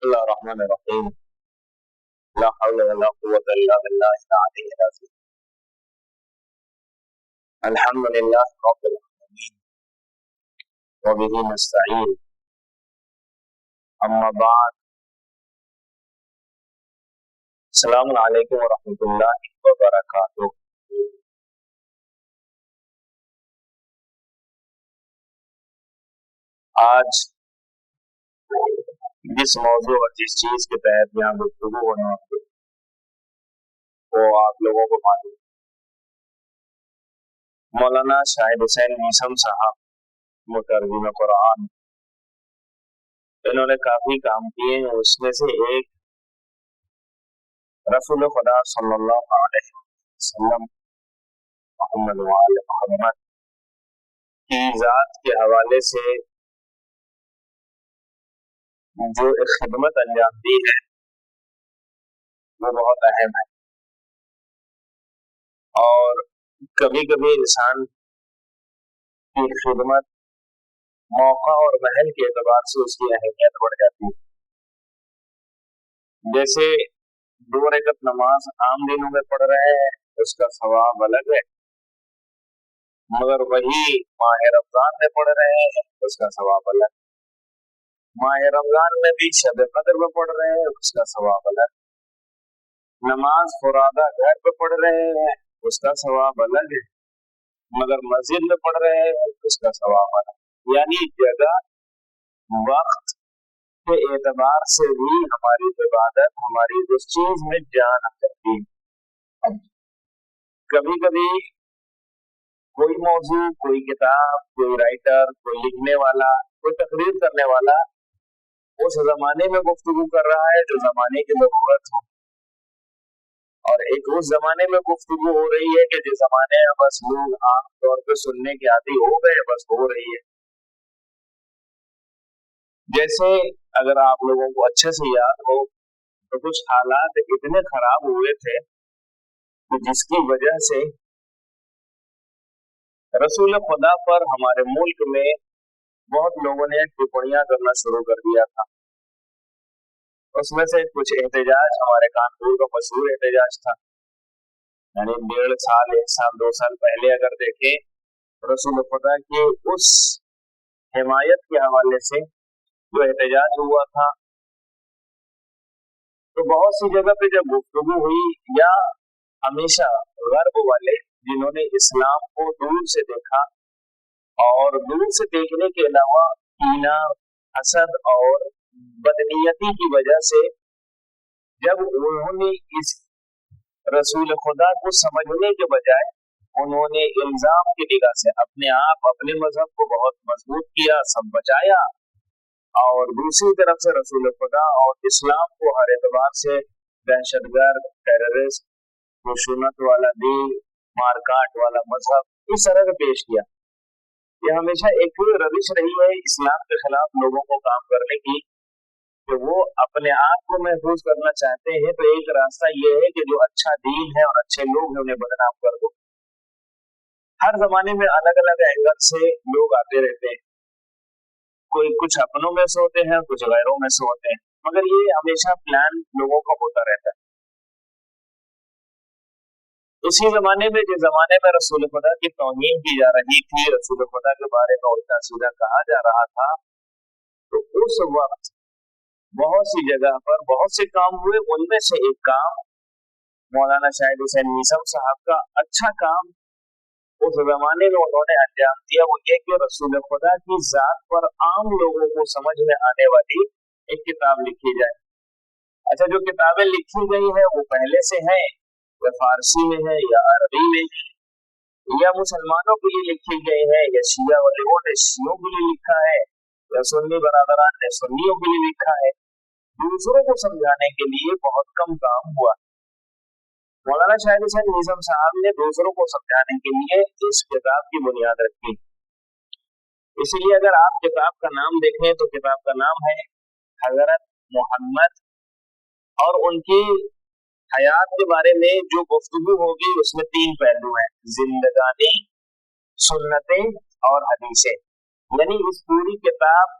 اللہ الرحمن الرحیم لا حول ولا قوة الا باللہ العلی العظیم الحمد للہ رب العالمین وبہ نستعین اما بعد السلام علیکم ورحمۃ اللہ وبرکاتہ۔ آج جس موضوع اور جس چیز کے تحت یہاں گفتگو ہونے والی وہ آپ لوگوں کو معلوم، مولانا شاہد حسین میثم صاحب مترجم قرآن، انہوں نے کافی کام کیے ہیں۔ اس میں سے ایک رسول خدا صلی اللہ علیہ وسلم محمد وآل محمد کی ذات کے حوالے سے جو ایک خدمت انجام دی ہے وہ بہت اہم ہے، اور کبھی کبھی انسان کی خدمت موقع اور محل کے اعتبار سے اس کی اہمیت بڑھ جاتی ہے۔ جیسے 2 رکعت نماز عام دنوں میں پڑھ رہے ہیں اس کا ثواب الگ ہے، مگر وہی ماہ رمضان میں پڑھ رہے ہیں اس کا ثواب الگ، ماہ رمضان میں بھی شب قدر میں پڑھ رہے ہیں اس کا ثواب الگ، نماز فرادہ گھر پہ پڑھ رہے ہیں اس کا ثواب الگ ہے، مگر مسجد میں پڑھ رہے ہیں اس کا ثواب الگ۔ یعنی جگہ وقت کے اعتبار سے بھی ہماری عبادت، ہماری اس چیز میں جان آ جاتی ہے۔ کبھی کبھی کوئی موضوع، کوئی کتاب، کوئی رائٹر، کوئی لکھنے والا، کوئی تقریر کرنے والا اس زمانے میں گفتگو کر رہا ہے جو زمانے کی ضرورت ہو، اور ایک اس زمانے میں گفتگو ہو رہی ہے کہ جس زمانے میں بس لوگ عام طور پہ سننے کے عادی ہو گئے، بس ہو رہی ہے۔ جیسے اگر آپ لوگوں کو اچھے سے یاد ہو تو کچھ حالات اتنے خراب ہوئے تھے کہ جس کی وجہ سے رسول خدا پر ہمارے ملک میں بہت لوگوں نے ٹپڑیاں کرنا شروع کر دیا تھا۔ اس میں سے کچھ احتجاج ہمارے کانپور کا مشہور احتجاج تھا، یعنی 1.5 سال 1 سال 2 سال پہلے اگر دیکھیں رسول خدا کی اس حمایت کے حوالے سے جو احتجاج ہوا تھا، تو بہت سی جگہ پہ جب گفتگو ہوئی، یا ہمیشہ غرب والے جنہوں نے اسلام کو دور سے دیکھا، اور دور سے دیکھنے کے علاوہ کینہ، حسد اور بدنیتی کی وجہ سے جب انہوں نے اس رسول خدا کو سمجھنے کے بجائے انہوں نے الزام کی نگاہ سے اپنے آپ اپنے مذہب کو بہت مضبوط کیا، سب بچایا، اور دوسری طرف سے رسول خدا اور اسلام کو ہر اعتبار سے دہشت گرد، ٹیررسٹ، خشونت والا دین، مار کاٹ والا مذہب اس طرح سے پیش کیا۔ یہ ہمیشہ ایک روش رہی ہے اسلام کے خلاف لوگوں کو کام کرنے کی، کہ وہ اپنے آپ کو محفوظ کرنا چاہتے ہیں تو ایک راستہ یہ ہے کہ جو اچھا دین ہے اور اچھے لوگ ہیں انہیں بدنام کر دو۔ ہر زمانے میں الگ الگ اینگل سے لوگ آتے رہتے ہیں، کوئی کچھ اپنوں میں سے ہوتے ہیں، کچھ غیروں میں سے ہوتے ہیں، مگر یہ ہمیشہ پلان لوگوں کا ہوتا رہتا ہے۔ اسی زمانے میں جس زمانے میں رسول خدا کی توہین کی جا رہی تھی، رسول خدا کے بارے میں الٹا سیدھا کہا جا رہا تھا، تو اس وقت بہت سی جگہ پر بہت سے کام ہوئے۔ ان میں سے ایک کام مولانا شاہد حسین میثم صاحب کا اچھا کام اس زمانے میں انہوں نے انجام دیا، وہ یہ کہ رسول خدا کی ذات پر عام لوگوں کو سمجھ میں آنے والی ایک کتاب لکھی جائے۔ اچھا، جو کتابیں لکھی گئی ہیں وہ پہلے سے ہیں، یا فارسی میں ہے یا عربی میں ہے، یا مسلمانوں کے لیے لکھی گئی ہے، یا شیعہ والوں نے شیعوں کے لیے لکھا ہے، یا سنی برادران نے سنیوں کے لیے لکھا ہے۔ دوسروں کو سمجھانے کے لیے بہت کم کام ہوا۔ مولانا شاہد حسین میثم صاحب نے دوسروں کو سمجھانے کے لیے اس کتاب کی بنیاد رکھی۔ اسی لیے اگر آپ کتاب کا نام دیکھیں تو کتاب کا نام ہے حضرت محمد، اور ان کی حیات کے بارے میں جو گفتگو ہوگی اس میں 3 پہلو ہیں: زندگانی، سنتیں اور حدیثیں۔ یعنی اس پوری کتاب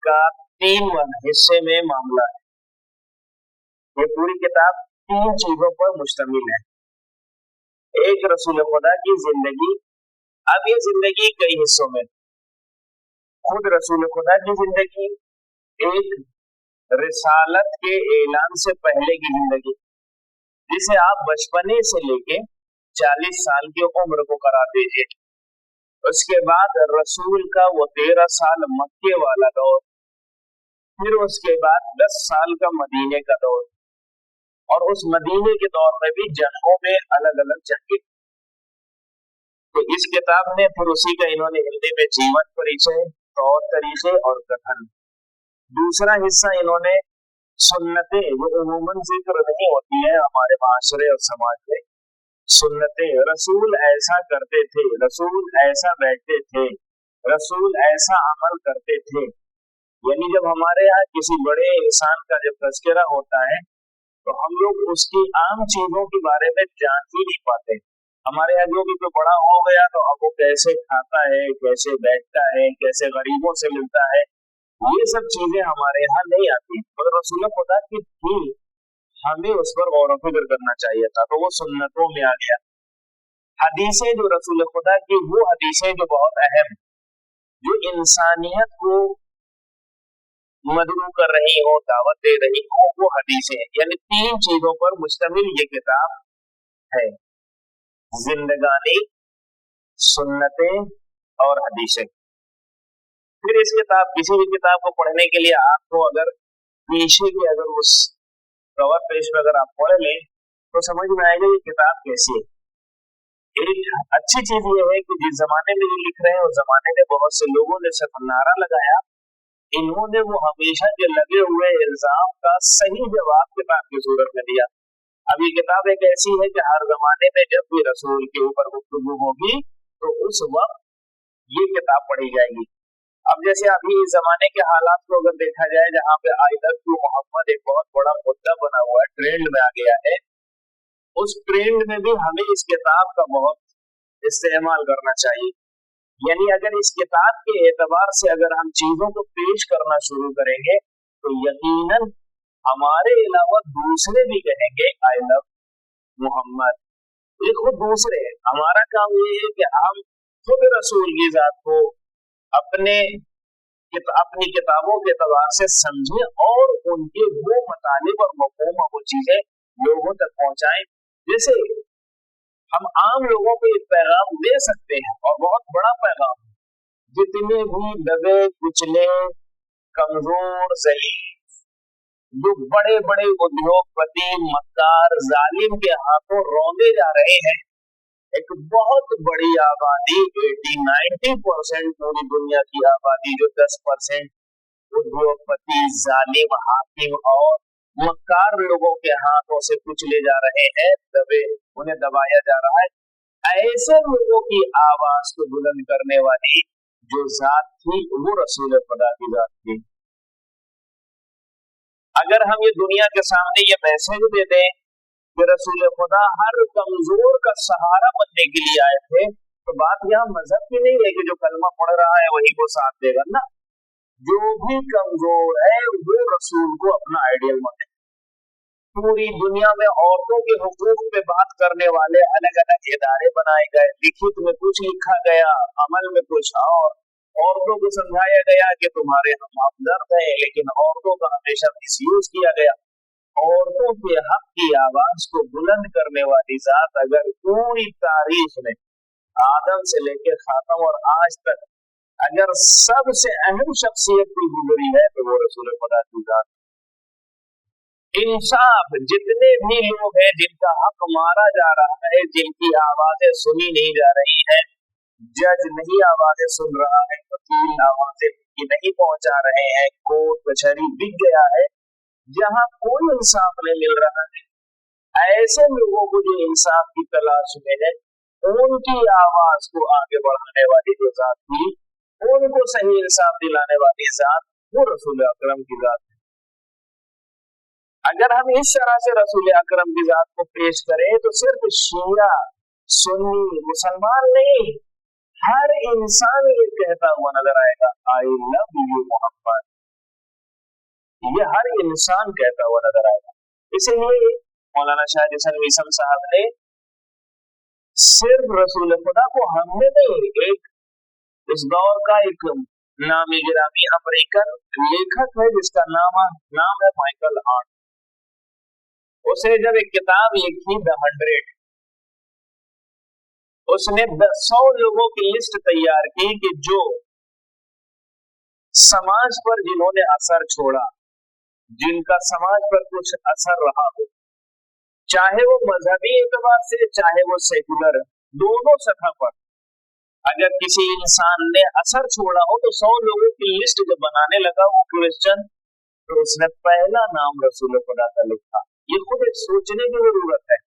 کا 3 हिस्से में मामला है। ये पूरी किताब 3 चीजों पर मुश्तमिल है। एक, रसूल खुदा की जिंदगी। अब ये जिंदगी कई हिस्सों में, खुद रसूल खुदा की जिंदगी, एक रिसालत के ऐलान से पहले की जिंदगी, जिसे आप बचपने से लेके 40 साल की उम्र को करा दीजिए। उसके बाद रसूल का वो 13 साल मक्के वाला दौर, फिर उसके बाद 10 साल का मदीने का दौर, और उस मदीने के दौर में भी जंगों में अलग अलग जंगे। तो इस किताब में फिर उसी का इन्होंने हिंदी में जीवन परिचय, तौर तरीके और कथन। दूसरा हिस्सा इन्होंने सुन्नतें, जो उमूमन जिक्र नहीं होती है हमारे माशरे और समाज में, सुन्नतें, रसूल ऐसा करते थे, रसूल ऐसा बैठते थे, रसूल ऐसा अमल करते थे। यानी जब हमारे यहाँ किसी बड़े इंसान का जब तज़किरा होता है तो हम लोग उसकी आम चीजों के बारे में जान ही नहीं पाते। हमारे यहाँ जो भी कोई बड़ा हो गया तो अब वो कैसे खाता है, कैसे बैठता है, कैसे गरीबों से मिलता है, ये सब चीजें हमारे यहाँ नहीं आती। मगर रसूल खुदा की थी, हमें उस पर गौर व फिक्र करना चाहिए था, तो वो सुन्नतों में आ गया। हदीसें जो रसूल खुदा की, वो हदीसें जो बहुत अहम, जो इंसानियत को मदरू कर रही हो, दावत दे रही हो, वो हदीसें। यानी 3 चीजों पर मुश्तमिल ये किताब है, जिंदगानी, सुन्नतें और हदीसें। फिर इस किताब, किसी भी किताब को पढ़ने के लिए आपको अगर पीछे की अगर उस कवर पेज में अगर आप पढ़ लें तो समझ में आएगा ये किताब कैसी है। एक अच्छी चीज ये है कि जिस जमाने में ये लिख रहे हैं उस जमाने में बहुत से लोगों ने सिर्फ नारा लगाया, इन्होंने वो हमेशा के लगे हुए इल्जाम का सही जवाब किताब की सूरत में दिया। अब ये किताब एक ऐसी है कि हर जमाने में जब भी रसूल के ऊपर गुफ्तगू होगी तो उस वक्त ये किताब पढ़ी जाएगी। अब जैसे अभी इस जमाने के हालात को अगर देखा जाए, जहाँ पे आई लव यू मोहम्मद एक बहुत बड़ा मुद्दा बना हुआ है, ट्रेंड में आ गया है, उस ट्रेंड में भी हमें इस किताब का बहुत इस्तेमाल करना चाहिए। यानी अगर इस किताब के एतबार से अगर हम चीजों को पेश करना शुरू करेंगे तो यकीनन हमारे अलावा दूसरे भी कहेंगे आई लव मोहम्मद। ये खुद दूसरे, हमारा काम ये है कि हम खुद रसूल की जात को अपनी किताबों के एतबार से समझे और उनके वो मतालिब और मफ़हूम, वो चीजें लोगों तक पहुंचाएं। जैसे हम आम लोगों को एक पैगाम दे सकते हैं और बहुत बड़ा पैगाम, जितने भी दबे कुचले कमजोर ज़लील जो बड़े बड़े उद्योगपति मक्कार जालिम के हाथों रौंदे जा रहे हैं, एक बहुत बड़ी आबादी 80-90% पूरी दुनिया की आबादी, जो 10% उद्योगपति जालिम हाकिम और मक्कार लोगों के हाथों से कुचले जा रहे हैं, उन्हें दबाया जा रहा है। ऐसे लोगों की आवाज को बुलंद करने वाली जो जात थी वो रसूल खुदा की जात थी। अगर हम ये दुनिया के सामने ये मैसेज दे दें कि रसूल खुदा हर कमजोर का सहारा बनने के लिए आए थे, तो बात यहाँ मजहब की नहीं है कि जो कलमा पढ़ रहा है वही को साथ देगा ना। जो भी कमजोर है वो रसूल को अपना आइडियल माने। पूरी दुनिया में औरतों के हुकूक पे बात करने वाले अलग अलग इदारे बनाए गए, लिखित में कुछ लिखा गया, अमल में कुछ और। औरतों को समझाया गया कि तुम्हारे हम हमदर्द हैं, लेकिन औरतों का हमेशा मिसयूज किया गया। औरतों के हक की आवाज को बुलंद करने वाली जात अगर पूरी तारीख में आदम से लेकर खातम और आज तक अगर सबसे अहम शख्सियत की गुजरी है तो वो रसूल खुदा की जात। इंसाफ, जितने भी लोग हैं जिनका हक मारा जा रहा है, जिनकी आवाजें सुनी नहीं जा रही है, जज नहीं आवाजें सुन रहा है, वकील आवाजें नहीं पहुंचा रहे हैं, कोर्ट कचहरी बिक गया है, जहां कोई इंसाफ नहीं मिल रहा है, ऐसे लोगों को जो इंसाफ की तलाश में है, उनकी आवाज को आगे बढ़ाने वाली जो जात थी, उनको सही इंसाफ दिलाने वाली जात वो रसूल अकरम की जात है। अगर हम इस तरह से रसूल अकरम की जात को पेश करें तो सिर्फ शिया सुन्नी मुसलमान नहीं, हर इंसान ये कहता हुआ नजर आएगा आई लव यू मोहम्मद। ये हर इंसान कहता हुआ नजर आएगा। इसीलिए मौलाना शाह हसन मीसम साहब ने सिर्फ रसूल खुदा को हमने नहीं, एक इस दौर का एक नामी गिरामी अमेरिकन लेखक है जिसका नाम है माइकल हार्ट। उसने जब एक किताब लिखी द 100, उसने 100 लोगों की लिस्ट तैयार की कि जो समाज पर जिन्होंने असर छोड़ा, जिनका समाज पर कुछ असर रहा हो, चाहे वो मजहबी एतबार से चाहे वो सेकुलर, दोनों सतह पर अगर किसी इंसान ने असर छोड़ा हो तो 100 लोगों की लिस्ट जब बनाने लगा वो क्रिश्चियन, तो उसने पहला नाम रसूल खुदा का लिखा। ये खुद एक सोचने की जरूरत है।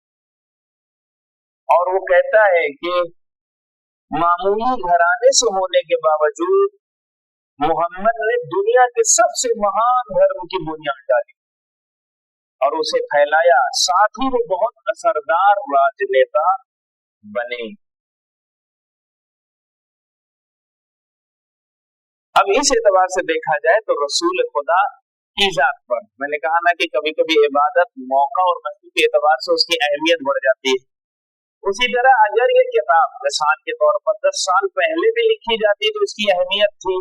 और वो कहता है कि मामूली घराने से होने के बावजूद मोहम्मद ने दुनिया के सबसे महान धर्म की बुनियाद डाली और उसे फैलाया, साथ ही वो बहुत असरदार राजनेता बने। अब इस एतबार से देखा जाए तो रसूल खुदा की जात पर, मैंने कहा ना कि कभी कभी इबादत मौका और मौके के एतबार से उसकी अहमियत बढ़ जाती है। उसी तरह अगर ये किताब मिसाल के तौर पर 10 साल पहले भी लिखी जाती तो इसकी अहमियत थी,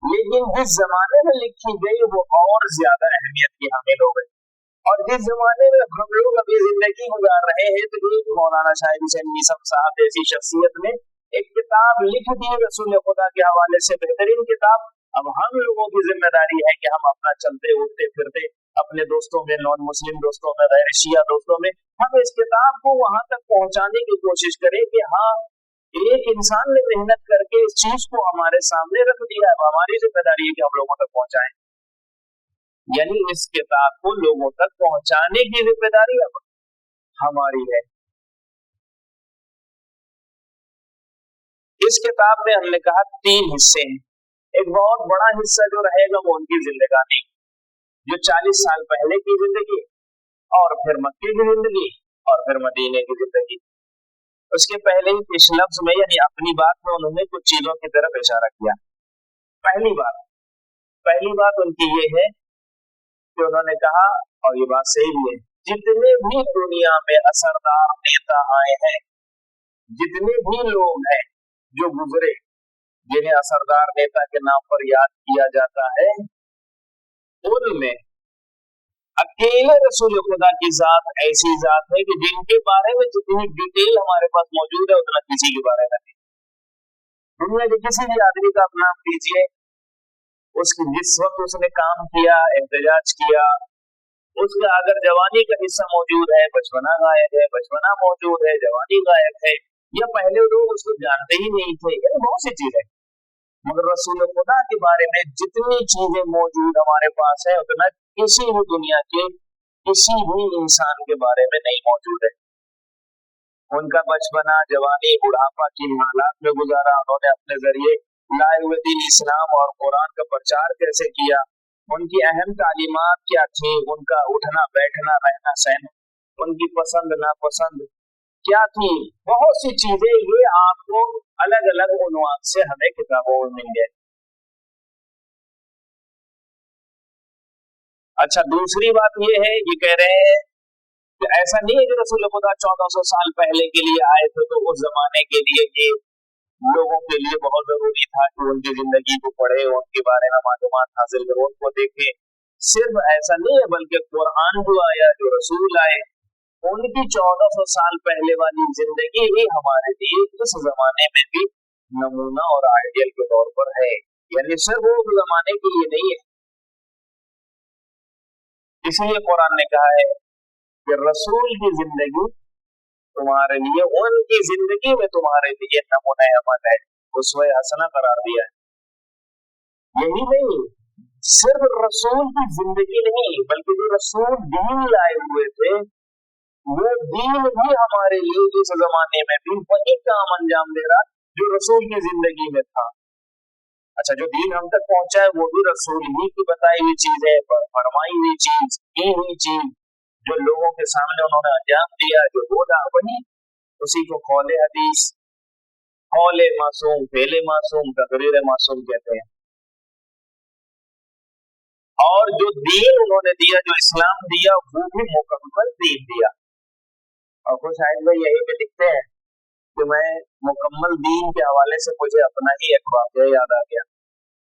लेकिन जिस जमाने में लिखी गई वो और ज्यादा अहमियत की हामिल हो गई। और जिस जमाने में हम लोग अभी जिंदगी गुजार रहे हैं तो एक मौलाना शाह हसन मीसम साहब जैसी शख्सियत ने एक किताब लिख दी रसूल खुदा के हवाले से, बेहतरीन किताब। अब हम लोगों की जिम्मेदारी है कि हम अपना चलते उठते फिरते अपने दोस्तों में, नॉन मुस्लिम दोस्तों में, गैर शिया दोस्तों में, हम इस किताब को वहां तक पहुंचाने की कोशिश करें कि हाँ, एक इंसान ने मेहनत करके इस चीज को हमारे सामने रख दिया है, हमारी जिम्मेदारी है कि हम लोगों तक पहुंचाएं। यानी इस किताब को लोगों तक पहुंचाने की जिम्मेदारी अब हमारी है। इस किताब में हमने कहा 3 हिस्से हैं। एक बहुत बड़ा हिस्सा जो रहेगा वो उनकी जिंदगानी, जो 40 साल पहले की जिंदगी, और फिर मक्के की जिंदगी, और फिर मदीने की जिंदगी। उसके पहले ही इस लफ्ज में यानी अपनी बात में उन्होंने कुछ चीजों की तरफ इशारा किया। पहली बात उनकी ये है कि उन्होंने कहा, और ये बात सही भी है, जितने भी दुनिया में असरदार नेता आए हैं, जितने भी लोग हैं जो गुजरे, जिन्हें असरदार नेता के नाम पर याद किया जाता है, उनमें अकेले रसूल खुदा की जात ऐसी जात है कि जिनके बारे में जितनी डिटेल हमारे पास मौजूद है उतना किसी के बारे में नहीं। दुनिया के किसी भी आदमी का आप नाम लीजिए, उसकी जिस वक्त उसने काम किया, एहतजाज किया, उसका अगर जवानी का हिस्सा मौजूद है, बचपना गायब है, बचपना मौजूद है, जवानी गायब है, या पहले लोग उसको जानते ही नहीं थे, ये बहुत सी चीजें। मगर रसूल खुदा के बारे में जितनी चीजें मौजूद हमारे पास है उतना किसी भी दुनिया के किसी भी इंसान के बारे में नहीं मौजूद है। उनका बचपना, जवानी, बुढ़ापा किन हालात में गुजारा, उन्होंने अपने जरिए लाए हुए दीन इस्लाम और कुरान का प्रचार कैसे किया, उनकी अहम तालीमात क्या थी, उनका उठना बैठना रहना सहना, उनकी पसंद नापसंद क्या थी, बहुत सी चीजें ये आपको अलग अलग उन्वान से हमें किताबों में मिल गए। अच्छा, दूसरी बात ये है, ये कह रहे हैं कि ऐसा नहीं है कि रसूल खुदा 1400 साल पहले के लिए आए थे तो उस जमाने के लिए ये लोगों के लिए बहुत जरूरी था कि उनकी जिंदगी को पढ़े, उनके बारे में मालूमात हासिल करें, उनको देखें। सिर्फ ऐसा नहीं है, बल्कि कुरान जो आया, जो रसूल आए, उनकी 1400 साल पहले वाली जिंदगी ही हमारे लिए इस जमाने में भी नमूना और आइडियल के तौर पर है। यानी सिर्फ वो जमाने के लिए नहीं है। इसलिए कुरान ने कहा है कि रसूल की जिंदगी तुम्हारे लिए, उनकी जिंदगी में तुम्हारे लिए नमूना अमल है, उसमें हसना करार दिया है। यही नहीं, सिर्फ रसूल की जिंदगी नहीं, बल्कि जो रसूल दीन लाए हुए थे, वो दीन भी हमारे लिए इस जमाने में भी वही काम अंजाम दे रहा जो रसूल की जिंदगी में था। अच्छा, जो दीन हम तक पहुंचा है वो भी रसूल ही की बताई हुई चीज है, फरमाई हुई चीज, की हुई चीज, जो लोगों के सामने उन्होंने अंजाम दिया, जो बोला वही, उसी को कौले हदीस, कौले मासूम, फेले मासूम, तकरीर मासूम कहते हैं। और जो दीन उन्होंने दिया, जो इस्लाम दिया, वो भी मुकम्मल दीन दिया। और कुछ शायद भाई यही पे लिखते हैं कि मैं मुकम्मल दीन के हवाले से मुझे अपना ही एक वाक़या याद आ गया।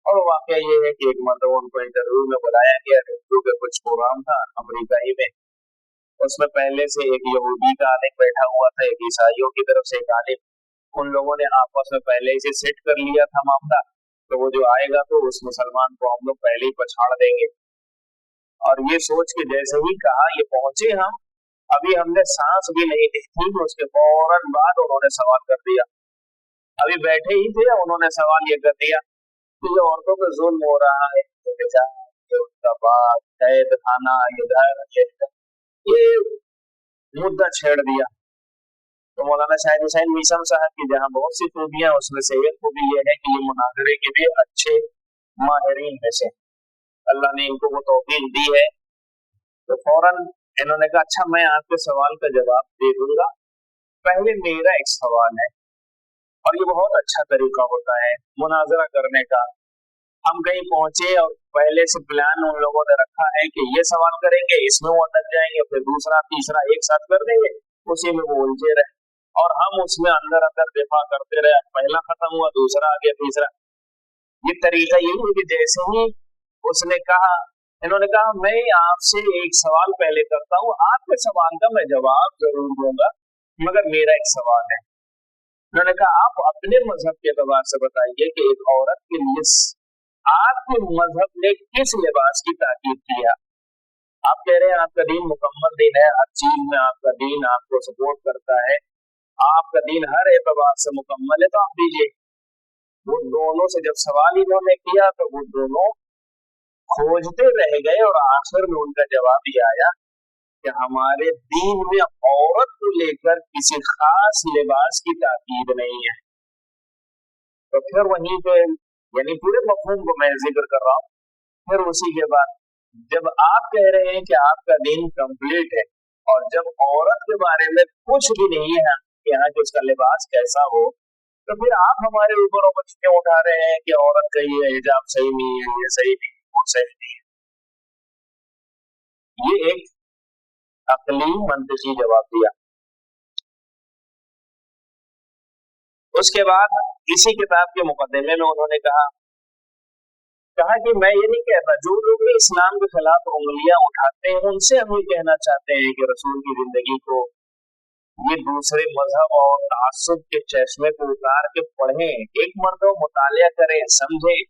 और वाक़या ये है कि एक मतलब उनको इंटरव्यू में बुलाया गया, रेडियो पे कुछ प्रोग्राम था अमेरिका ही में। उसमें पहले से एक यहूदी का आलिम बैठा हुआ था, एक ईसाइयों की तरफ से एक आलिम। उन लोगों ने आपस में पहले ही से सेट कर लिया था मामला, तो वो जो आएगा तो उस मुसलमान को हम लोग पहले ही पछाड़ देंगे। और ये सोच के जैसे ही कहा ये पहुंचे हम, अभी हमने सांस भी नहीं ली थी, उसके फौरन बाद उन्होंने सवाल कर दिया। अभी बैठे ही थे, उन्होंने सवाल ये कर दिया कि जो औरतों पे जुल्म हो रहा है, उनका बाप कैद खाना इधर, ये मुद्दा छेड़ दिया। तो मौलाना शाहिद हुसैन मीसम साहब की जहाँ बहुत सी खूबियां, उसमें से एक खूबी ये है कि ये मुनाजरे के भी अच्छे माहिरीन में से अल्लाह ने इनको वो तौफीक दी है। तो फौरन इन्होंने कहा अच्छा मैं आपके सवाल का जवाब दे दूंगा, पहले मेरा एक सवाल है। और ये बहुत अच्छा तरीका होता है मुनाजरा करने का। हम कहीं पहुंचे और पहले से प्लान उन लोगों ने रखा है कि ये सवाल करेंगे, इसमें वो अटक जाएंगे, फिर दूसरा तीसरा एक साथ कर देंगे, उसी में वो उलझे रहे और हम उसमें अंदर अंदर दिफा करते रहे। पहला खत्म हुआ, दूसरा आ गया, तीसरा। ये तरीका यही है कि जैसे ही उसने कहा, इन्होंने कहा मैं आपसे एक सवाल पहले करता हूँ, आपके सवाल का मैं जवाब जरूर दूंगा, मगर मेरा एक सवाल है। उन्होंने कहा आप अपने मजहब के एतबार से बताइए कि एक औरत के लिए आपके मजहब ने किस लिबास की ताकीद किया। आप कह रहे हैं आपका दीन मुकम्मल दीन है, हर चीज में आपका दीन आपको सपोर्ट करता है, आपका दीन हर एतबार से मुकम्मल है, तो आप दीजिए। वो दोनों से जब सवाल इन्होंने किया तो वो दोनों खोजते रह गए और आखिर में उनका जवाब ये आया कि हमारे दीन में औरत को लेकर किसी खास लिबास की ताकीद नहीं है। तो फिर वहीं पे यानी पूरे मफहूम को मैं जिक्र कर रहा हूँ। फिर उसी के बाद जब आप कह रहे हैं कि आपका दीन कंप्लीट है और जब औरत के बारे में कुछ भी नहीं है यहाँ कि उसका लिबास कैसा हो, तो फिर आप हमारे ऊपर क्यों उठा रहे हैं कि औरत का ये हिजाब सही नहीं है, ये सही नहीं है, वो सही नहीं है। ये एक अकली मंतकी जवाब दिया। उसके बाद इसी किताब के मुकदमे में उन्होंने कहा कि मैं ये नहीं कहता, जो लोग इस्लाम के खिलाफ उंगलियां उठाते हैं उनसे हम ये कहना चाहते हैं कि रसूल की जिंदगी को ये दूसरे मजहब और तासुब के चश्मे को उतार के पढ़ें, एक मर्तबा मुतालिया करें, समझें,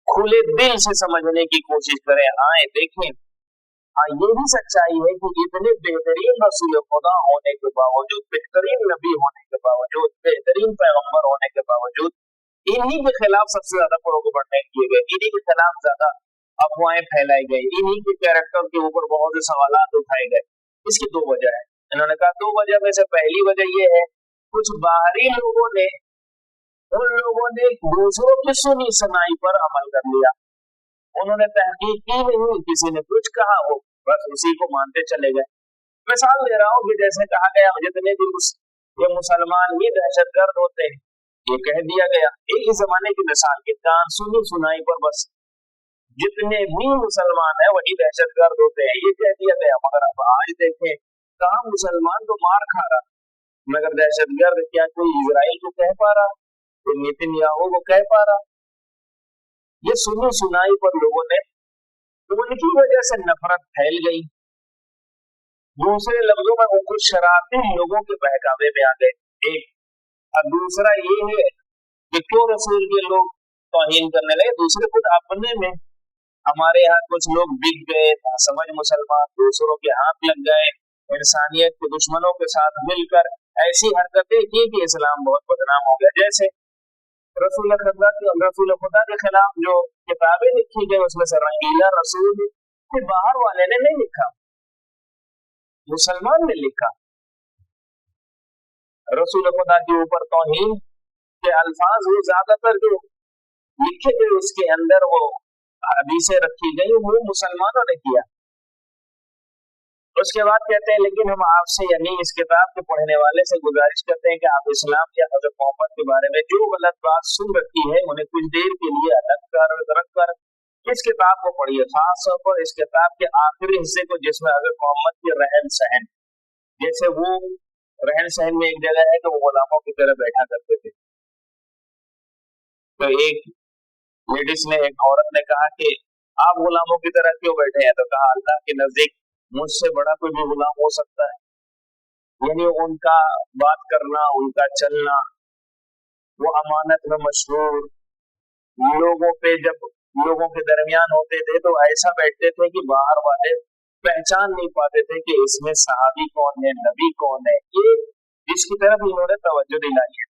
खुले दिल से समझने की कोशिश करें। आए देखें, हाँ ये भी सच्चाई है कि इतने बेहतरीन रसूल खुदा होने के बावजूद, बेहतरीन नबी होने के बावजूद, बेहतरीन पैगंबर होने के बावजूद इन्हीं के खिलाफ सबसे ज्यादा प्रोपगेंडा किए गए, इन्हीं के खिलाफ ज्यादा अफवाहें फैलाई गई, इन्हीं के कैरेक्टर के ऊपर बहुत से सवाल उठाए गए। इसकी दो वजह है। इन्होंने कहा दो वजह में से पहली वजह ये है कुछ बाहरी लोगों ने, उन लोगों ने दूसरों की सुनी सुनाई पर अमल कर लिया। उन्होंने तहकीक की नहीं, किसी ने कुछ कहा वो बस उसी को मानते चले गए। मिसाल दे रहा हूँ कि जैसे कहा गया जितने भी ये मुसलमान ही दहशतगर्द होते हैं, ये कह दिया गया। एक ही जमाने की मिसाल के कान सुनी सुनाई पर बस जितने भी मुसलमान है वही दहशतगर्द होते हैं, ये कह दिया गया। मगर अब आज देखें कहाँ मुसलमान तो मार खा रहा, मगर दहशतगर्द क्या कोई इजराइल को कह पा रहा, कोई नेतन्याहू को कह पा रहा? ये सुनी सुनाई पर लोगों ने, उनकी वजह से नफरत फैल गई। दूसरे लफ्जों में वो कुछ शरारती लोगों के बहकावे में आ गए। एक और दूसरा ये है कि क्यों रसूल के लोग तौहीन करने लगे, दूसरे खुद अपने में। हमारे यहाँ कुछ लोग बिक गए, समझ मुसलमान दूसरों के हाथ लग गए, इंसानियत के दुश्मनों के साथ मिलकर ऐसी हरकतें की कि इस्लाम बहुत बदनाम हो गया। जैसे रसूल खुदा के खिलाफ जो किताबें लिखी गई उसमें से रंगीला रसूल के बाहर वाले ने नहीं लिखा, मुसलमान ने लिखा। रसूल खुदा के ऊपर तौहीन के अल्फाज वो ज्यादातर जो लिखे गए उसके अंदर वो हदीसें रखी गई वो मुसलमानों ने किया। उसके बाद कहते हैं लेकिन हम आपसे यानी इस किताब के पढ़ने वाले से गुजारिश करते हैं कि आप इस्लाम या हजरत मोहम्मद के बारे में जो गलत बात सुन रखी है उन्हें कुछ देर के लिए अलग रख कर इस किताब को पढ़िए, खास तौर पर इस किताब के आखिरी हिस्से को जिसमें हजरत मोहम्मद के रहन सहन, जैसे वो रहन सहन में एक जगह है कि वो गुलामों की तरह बैठा करते थे। तो एक लेडीज ने, एक औरत ने कहा कि आप गुलामों की तरह क्यों बैठे हैं? तो कहा अल्लाह के नजदीक मुझसे बड़ा कोई भी गुलाम हो सकता है? यानी उनका बात करना, उनका चलना, वो अमानत में मशहूर, लोगों पे जब लोगों के दरमियान होते थे तो ऐसा बैठते थे कि बाहर वाले पहचान नहीं पाते थे कि इसमें सहाबी कौन है, नबी कौन है। ये इसकी तरफ इन्होंने तवज्जो दिलाई है।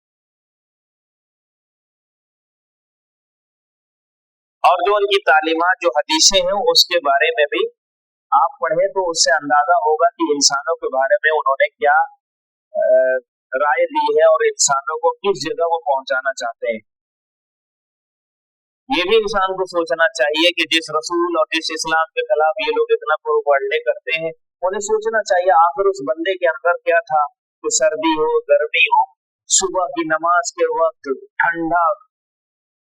और जो उनकी तालीमात, जो हदीसें हैं, उसके बारे में भी आप पढ़े तो उससे अंदाजा होगा कि इंसानों के बारे में उन्होंने क्या राय दी है और इंसानों को किस जगह वो पहुंचाना चाहते हैं। ये भी इंसान को सोचना चाहिए कि जिस रसूल और जिस इस्लाम के खिलाफ ये लोग इतना प्रोपगंडे करते हैं, उन्हें सोचना चाहिए आखिर उस बंदे के अंदर क्या था। तो सर्दी हो, गर्मी हो, सुबह की नमाज के वक्त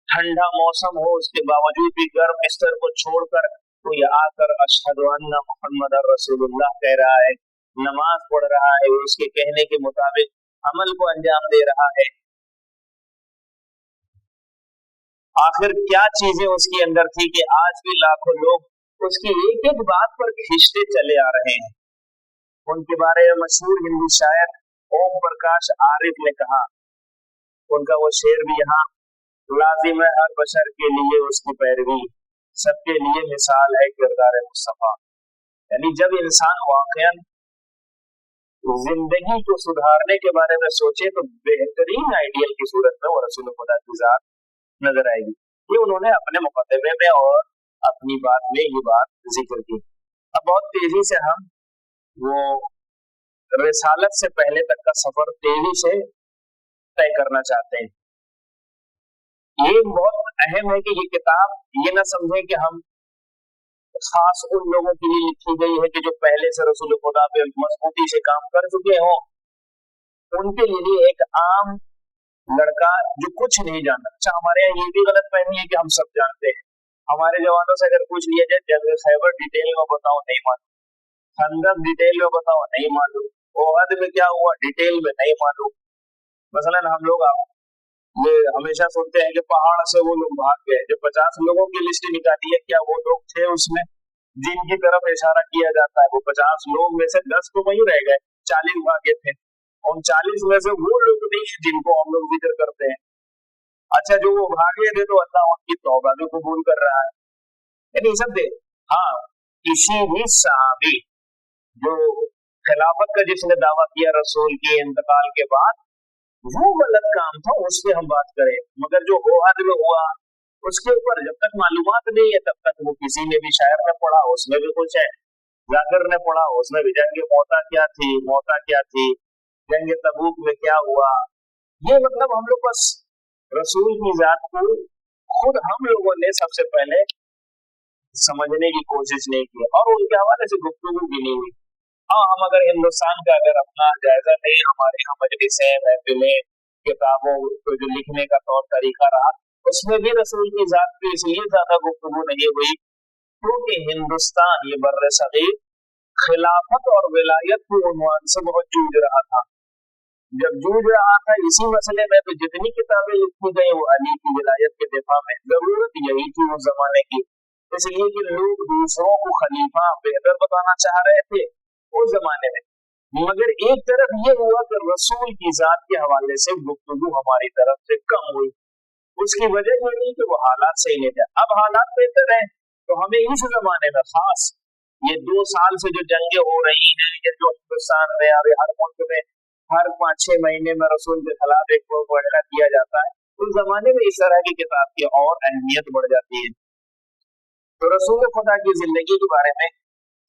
ठंडा मौसम हो, उसके बावजूद भी गर्म बिस्तर को छोड़कर तो ये आकर अशहदु अन्ना मुहम्मद रसूलुल्लाह कह रहा है, नमाज पढ़ रहा है, उसके कहने के मुताबिक अमल को अंजाम दे रहा है। आखिर क्या चीजें उसके अंदर थी कि आज भी लाखों लोग उसकी एक एक बात पर खींचते चले आ रहे हैं। उनके बारे में मशहूर हिंदी शायर ओम प्रकाश आरिफ ने कहा, उनका वो शेर भी यहाँ लाजिम है, हर बशर के लिए उसकी पैरवी, सबके लिए मिसाल है किरदार मुस्तफा। यानी जब इंसान वाकई जिंदगी को सुधारने के बारे में सोचे तो बेहतरीन आइडियल की सूरत में वो रसूल खुदा की जात नजर आएगी। ये उन्होंने अपने मुकदमे में और अपनी बात में ये बात जिक्र की। अब बहुत तेजी से हम वो रिसालत से पहले तक का सफर तेजी से तय करना चाहते हैं। ये बहुत अहम है कि ये किताब ये ना समझे कि हम खास उन लोगों के लिए लिखी गई है कि जो पहले से रसूल खुदा पे मजबूती से काम कर चुके हों। उनके लिए एक आम लड़का जो कुछ नहीं जानता। अच्छा, हमारे यहाँ ये भी गलत फहमी है कि हम सब जानते हैं। हमारे जवानों से अगर पूछ लिया जाए जंग खैबर डिटेल में बताओ, नहीं मालूम। खंदक डिटेल में बताओ, नहीं मालूम। ओहद में क्या हुआ डिटेल में नहीं मालूम। मसलन हम लोग ये हमेशा सुनते हैं कि पहाड़ से वो लोग भाग गए। जब 50 लोगों की लिस्ट निकाली है, क्या वो लोग थे उसमें जिनकी तरफ इशारा किया जाता है? वो 50 लोग में से 10 तो वही रह गए, 40 भागे थे। उन 40 में से वो लोग नहीं जिनको हम लोग जिक्र करते हैं। अच्छा, जो वो भागे थे तो अल्लाह उनकी तौबा भी कबूल कर रहा है। यानी सब दे, हाँ, किसी भी सहाबी जो खिलाफत का जिसने दावा किया रसूल के इंतकाल के बाद, वो गलत काम था, उस पर हम बात करें। मगर जो ओहद में हुआ उसके ऊपर जब तक मालूमात नहीं है तब तक वो किसी ने भी, शायर ने पढ़ा उसमें भी कुछ है, जाकिर ने पढ़ा उसमें भी जंग मौता क्या थी, जंग तबूक में क्या हुआ। ये मतलब हम लोग बस रसूल की जात को खुद हम लोगों ने सबसे पहले समझने की कोशिश नहीं की और उनके हवाले से गुफ्तगू भी नहीं हुई। हाँ, हम अगर हिंदुस्तान का अगर अपना जायजा लें, हमारे यहाँ मजलिसें, महफिलें, किताबों को जो लिखने का तौर तरीका रहा, उसमें भी रसूल की जात पे इसलिए ज्यादा गुफ्तगू नहीं हुई क्योंकि हिंदुस्तान ये बर्रे सगीर खिलाफत और विलायत के उन्वान से बहुत जूझ रहा था। जब जूझ रहा था इसी मसले में तो जितनी किताबें लिखी गई वो अली की विलायत के दिफा में, जरूरत यही थी उस जमाने की, इसलिए कि लोग दूसरों को खलीफा बेहतर बताना चाह रहे थे उस जमाने में। मगर एक तरफ ये हुआ कि रसूल की जात के हवाले से गुफ्तगू हमारी तरफ से कम हुई। उसकी वजह ये नहीं कि वो हालात सही नहीं थे। अब हालात बेहतर है तो हमें इस जमाने में खास ये 2 साल से जो जंगें हो रही हैं, ये जो हिंदुस्तान में अभी हर मुल्क में हर 5-6 महीने में रसूल के खिलाफ एक प्रोपगेंडा किया जाता है, उस जमाने में इस तरह की किताब की और अहमियत बढ़ जाती है। तो रसूल खुदा की जिंदगी के बारे में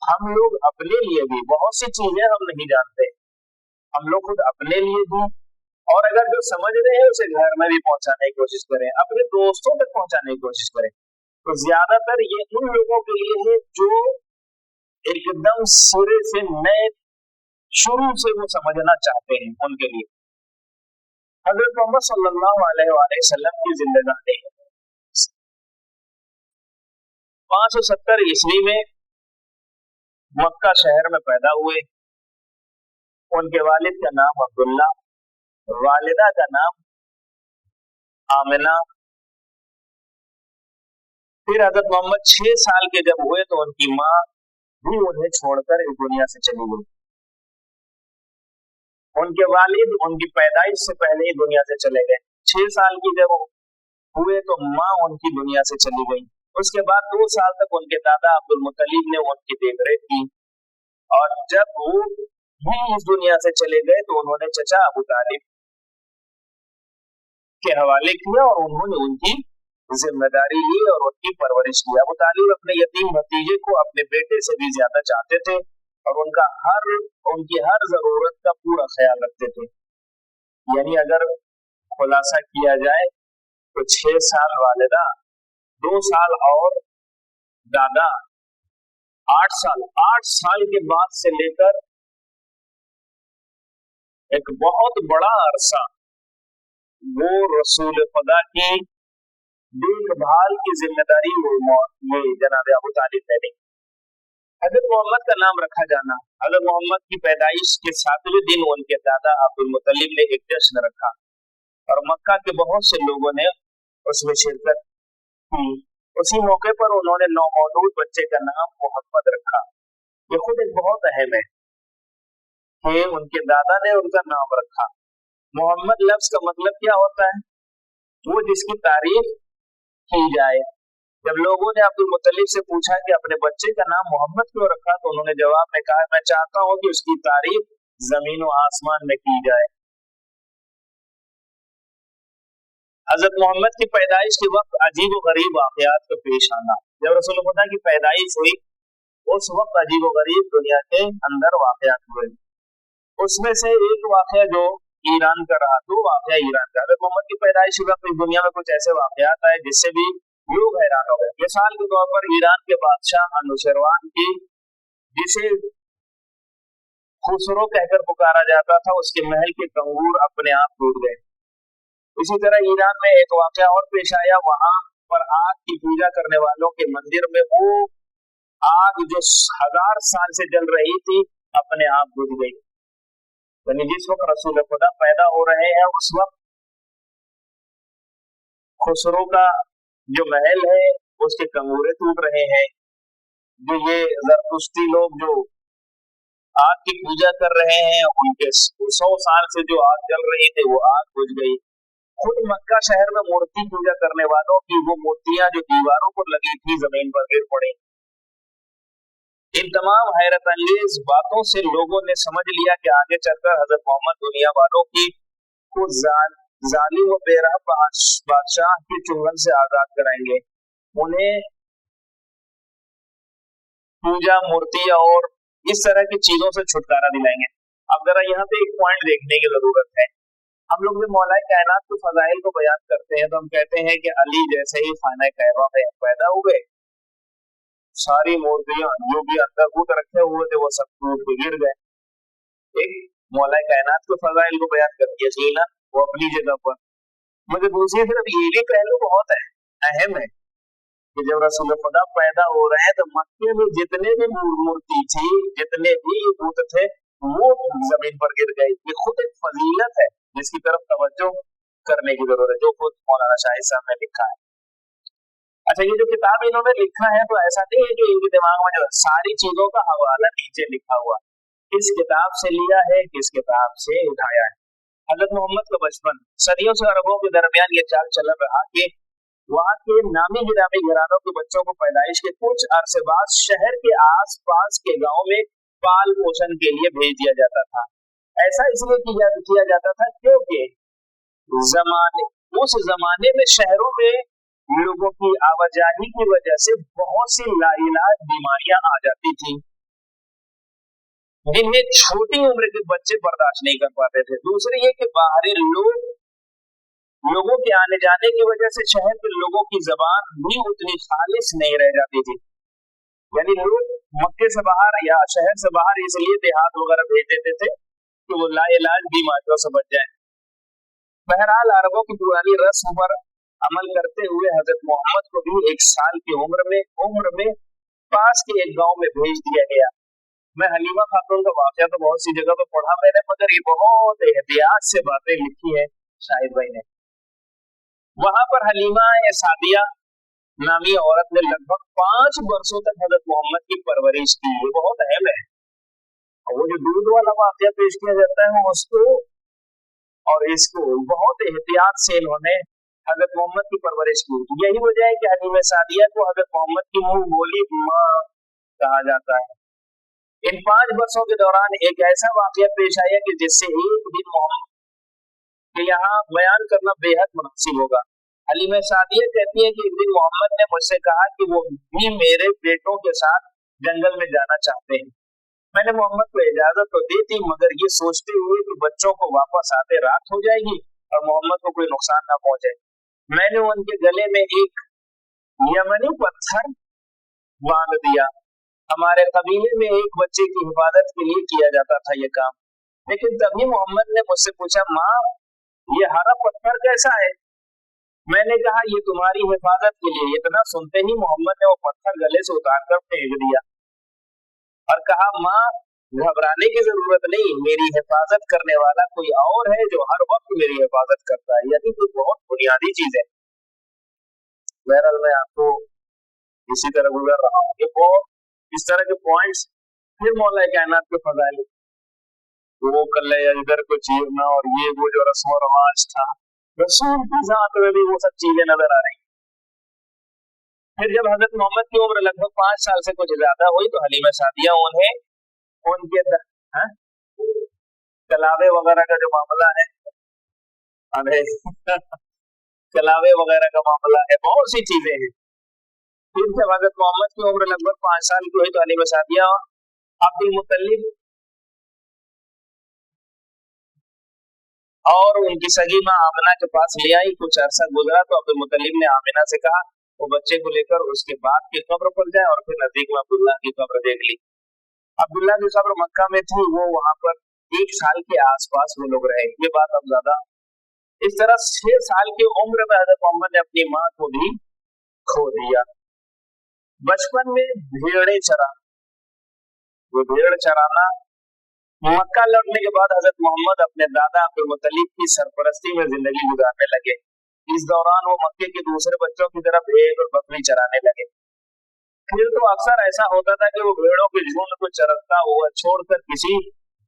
हम लोग अपने लिए भी बहुत सी चीजें हम नहीं जानते। हम लोग खुद अपने लिए भी, और अगर जो समझ रहे हैं उसे घर में भी पहुंचाने की कोशिश करें, अपने दोस्तों तक पहुंचाने की कोशिश करें। तो ज्यादातर ये उन लोगों के लिए है जो एकदम सिरे से नए शुरू से वो समझना चाहते हैं। उनके लिए हजरत मोहम्मद सल्लल्लाहु अलैहि वसल्लम की जिंदगानी 570 ईस्वी में मक्का शहर में पैदा हुए। उनके वालिद का नाम अब्दुल्ला, वालिदा का नाम आमिना। फिर हजरत मोहम्मद 6 साल के जब हुए तो उनकी माँ भी उन्हें छोड़कर इस दुनिया से चली गई। उनके वालिद उनकी पैदाइश से पहले ही दुनिया से चले गए। 6 साल की जब हुए तो माँ उनकी दुनिया से चली गई। उसके बाद 2 साल तक उनके दादा अब्दुल मुत्तलिब ने उनकी देखरेख की, और जब वो भी इस दुनिया से चले गए तो उन्होंने चचा अबू तालिब के हवाले किया और उन्होंने उनकी जिम्मेदारी ली और उनकी परवरिश की। अबू तालिब अपने यतीम भतीजे को अपने बेटे से भी ज्यादा चाहते थे और उनकी हर जरूरत का पूरा ख्याल रखते थे। यानी अगर खुलासा किया जाए तो 6 साल वालिदा, 2 साल और दादा, 8 साल के बाद से लेकर एक बहुत बड़ा अरसा वो रसूल खुदा की देखभाल की जिम्मेदारी वो जनाब अबू तालिब ने ली। हजरत मोहम्मद का नाम रखा जाना, हजरत मोहम्मद की पैदाइश के 7वें दिन उनके दादा अब्दुल मुत्तलिब ने एक जश्न रखा और मक्का के बहुत से लोगों ने उसमें शिरकत की। उसी मौके पर उन्होंने नौमौलूद बच्चे का नाम मोहम्मद रखा। ये खुद एक बहुत अहम है कि उनके दादा ने उनका नाम रखा। मोहम्मद लफ्ज का मतलब क्या होता है? वो जिसकी तारीफ की जाए। जब लोगों ने अब्दुल मुत्तलिब से पूछा कि अपने बच्चे का नाम मोहम्मद क्यों रखा, तो उन्होंने जवाब में कहा, मैं चाहता हूं कि उसकी तारीफ जमीन और आसमान में की जाए। हजरत मोहम्मद की पैदाइश के वक्त अजीब व गरीब वाकयात को पेश आना। जब रसूल खुदा की पैदाइश हुई उस वक्त अजीब व गरीब दुनिया के अंदर वाकयात हुए। उसमें से एक वाकया जो ईरान का रहा, 2 वाकया ईरान का। हजरत मोहम्मद की पैदाइश के वक्त दुनिया में कुछ ऐसे वाकयात आए जिससे भी लोग हैरान हो गए। मिसाल के तौर पर ईरान के बादशाह अनुशरवान की, जिसे खुसरो कहकर पुकारा जाता था, उसके महल के कंगूर अपने आप टूट गए। इसी तरह ईरान में एक वाकया और पेश आया। वहां पर आग की पूजा करने वालों के मंदिर में वो आग जो 1000 साल से जल रही थी अपने आप बुझ गई। यानी जिस वक्त रसूल खुदा पैदा हो रहे हैं उस वक्त खुसरो का जो महल है उसके कंगूरे टूट रहे हैं। जो ये ज़रतुश्ती लोग जो आग की पूजा कर रहे हैं, उनके 100 साल से जो आग जल रही थी वो आग बुझ गई। खुद मक्का शहर में मूर्ति पूजा करने वालों की वो मूर्तियां जो दीवारों पर लगी थी जमीन पर गिर पड़ी। इन तमाम हैरत अंगेज बातों से लोगों ने समझ लिया कि आगे चलकर हजरत मोहम्मद दुनिया वालों की को जालिम व बेरहम बादशाह के चुंगल से आजाद कराएंगे। उन्हें पूजा, मूर्ति और इस तरह की चीजों से छुटकारा दिलाएंगे। अब जरा यहाँ पे एक पॉइंट देखने की जरूरत है। हम लोग जब मौलाए कायनात के फजाइल को बयान करते हैं तो हम कहते हैं कि अली जैसे ही खाना कैबा में पैदा हुए, सारी मूर्तियां जो भी अंदर कूद रखे हुए थे वो सब टूट के गिर गए। एक मौलाए कायनात के फजाइल को बयान करती है लीला, वो अपनी जगह पर, मगर दूसरी तरफ ये भी पहलू बहुत है, अहम है कि जब रसूल खुदा पैदा हो रहे हैं तो मक्के में जितने भी मूर्ति थी, जितने भी भूत थे, वो जमीन पर गिर गए। ये खुद एक फजीलत है जिसकी तरफ तवज्जो करने की जरूरत है, जो खुद मौलाना शाहिद साहब ने लिखा है। अच्छा, ये जो किताब इन्होंने लिखा है तो ऐसा नहीं है कि इनके दिमाग में जो सारी चीजों का हवाला नीचे लिखा हुआ, किस किताब से लिया है, किस किताब से उठाया है। हजरत मोहम्मद का बचपन, सदियों से अरबों के दरमियान ये चाल चलन रहा कि वहां के नामी गिरामी घरानों के बच्चों को पैदाइश के कुछ अरसे बाद शहर के आस पास के गाँव में पाल पोषण के लिए भेज दिया जाता था। ऐसा इसलिए किया जाता था क्योंकि उस जमाने में शहरों में लोगों की आवाजाही की वजह से बहुत सी लाइलाज बीमारियां आ जाती थी जिन्हें छोटी उम्र के बच्चे बर्दाश्त नहीं कर पाते थे। दूसरी ये कि बाहरी लोगों के आने जाने की वजह से शहर के लोगों की जबान भी उतनी खालिस नहीं रह जाती थी। यानी लोग मक्के से बाहर या शहर से बाहर इसलिए देहात वगैरह भेज देते थे कि वो लाइलाज बीमारियों से बच जाए। बहरहाल अरबों की पुरानी रस्म पर अमल करते हुए हजरत मोहम्मद को भी 1 साल की उम्र में पास के एक गांव में भेज दिया गया। मैं हलीमा खातून का वाकया तो बहुत सी जगह पर पढ़ा मैंने, मगर ये बहुत एहतियात से बातें लिखी है शाहिद भाई ने। वहां पर हलीमा सादिया नामी औरत ने लगभग 5 वर्षों तक हजरत मोहम्मद की परवरिश की। ये बहुत अहम है। और वो जो दूध वाला वाकया पेश किया जाता है उसको और इसको बहुत एहतियात से इन्होंने हजरत मोहम्मद की परवरिश की। यही वजह है कि हलीमा सादिया को हजरत मोहम्मद की मुंह बोली माँ कहा जाता है। इन 5 वर्षों के दौरान एक ऐसा वाकया पेश आया कि जिससे एक दिन मोहम्मद के यहाँ बयान करना बेहद मुनासिब होगा। हलीमा सादिया कहती है कि एक दिन मोहम्मद ने मुझसे कहा कि वो भी मेरे बेटों के साथ जंगल में जाना चाहते हैं। मैंने मोहम्मद को इजाजत तो दी थी, मगर ये सोचते हुए कि बच्चों को वापस आते रात हो जाएगी और मोहम्मद को कोई नुकसान ना पहुंचे, मैंने उनके गले में एक यमनी पत्थर बांध दिया। हमारे कबीले में एक बच्चे की हिफाजत के लिए किया जाता था ये काम। लेकिन तभी मोहम्मद ने मुझसे पूछा, माँ ये हरा पत्थर कैसा है? मैंने कहा ये तुम्हारी हिफाजत के लिए। इतना सुनते ही मोहम्मद ने वो पत्थर गले से उतारकर फेंक दिया और कहा, माँ घबराने की जरूरत नहीं, मेरी हिफाजत करने वाला कोई और है जो हर वक्त मेरी हिफाजत करता है। यानी कोई बहुत बुनियादी चीज है। बहरहाल मैं आपको इसी तरह गुजर रहा हूँ। ये बहुत इस तरह के पॉइंट्स फिर मौला कायनात के फजाइल, वो कल इधर को चीरना और ये वो जो रस्म और रवाज था, रसूल की जात में भी वो सब चीजें नजर आ रही। फिर जब हजरत मोहम्मद की उम्र लगभग 5 साल से कुछ ज्यादा हुई तो हलीमा सादिया उन्हें उनके कलावे वगैरह का जो मामला है, अरे कलावे वगैरह का मामला है, बहुत सी चीजें हैं। फिर जब हजरत मोहम्मद की उम्र लगभग 5 साल की हुई तो हलीमा सादिया अब्दुल मुत्तलिब और उनकी सगी मां आमिना के पास ले आई। कुछ अरसा गुजरा तो अब्दुल मुत्तलिब ने आमिना से कहा वो बच्चे को लेकर उसके बाप की कब्र पर जाए और फिर नजदीक में अब्दुल्ला की कब्र देख ली। अब्दुल्ला की कब्र मक्का में थी, वो वहां पर 1 साल के आसपास वो लोग रहे। ये बात अब ज्यादा इस तरह 6 साल की उम्र में हजरत मोहम्मद ने अपनी माँ को भी खो दिया। बचपन में भेड़े चरा, वो भेड़ चराना मक्का लौटने के बाद हजरत मोहम्मद अपने दादा अब्दुल मुत्तलिब की सरपरस्ती में जिंदगी गुजारने लगे। इस दौरान वो मक्के के दूसरे बच्चों की तरह भेड़ और बकरी चराने लगे। फिर तो अक्सर ऐसा होता था कि वो भेड़ों के झुंड को चरता हुआ छोड़कर किसी